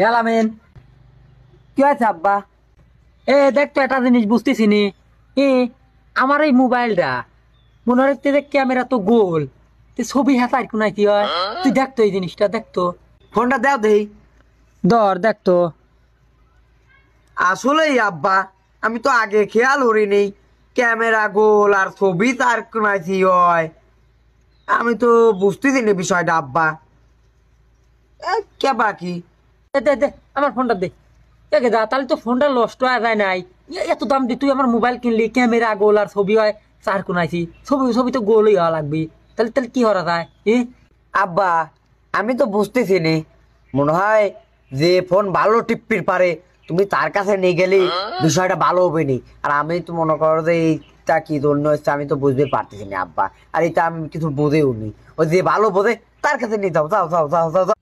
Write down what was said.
আলামিন, কি আছে আব্বা? দেখ তো একটা জিনিস বুঝতেছি নি। এ আমার এই মোবাইলটা মনে হচ্ছে যে ক্যামেরা তো গোল, ছবি হেতার কোনায় কি হয়? তুই দেখতো এই জিনিসটা, দেখতো ফোনটা দাও দেই। ধর, দেখতো। আসলেই আব্বা, আমি তো আগে খেয়াল করিনি ক্যামেরা গোল আর ছবি তার কোনায় কি হয়। আমি তো বুঝতেছি না বিষয়টা আব্বা। কে বাকি? দে দে দে, আমার ফোনটা দে। দেখে যা, তাহলে তো ফোনটা নষ্ট হয়ে যায় নাই। এত দাম দি তুই আমার মোবাইল কিনলি, ক্যামেরা গোল আর ছবি হয় চার কোনাইছি, ছবি ছবি তো গোলই হওয়া লাগবি। তাহলে তাহলে কি করা যায়? আব্বা, আমি তো বুঝতেছি নি। মনে হয় যে ফোন ভালো টিপ্পির পারে, তুমি তার কাছে নিয়ে গেলে বিষয়টা ভালো হবে নি। আর আমি তো মনে করো যে এইটা কি জন্য হচ্ছে আমি তো বুঝতে পারতেছি না আব্বা। আর এটা আমি কিছু বোঝেও নি। ওই যে ভালো বোঝে তার কাছে নিয়ে যাও, যাও যাও যাও যাও যাও।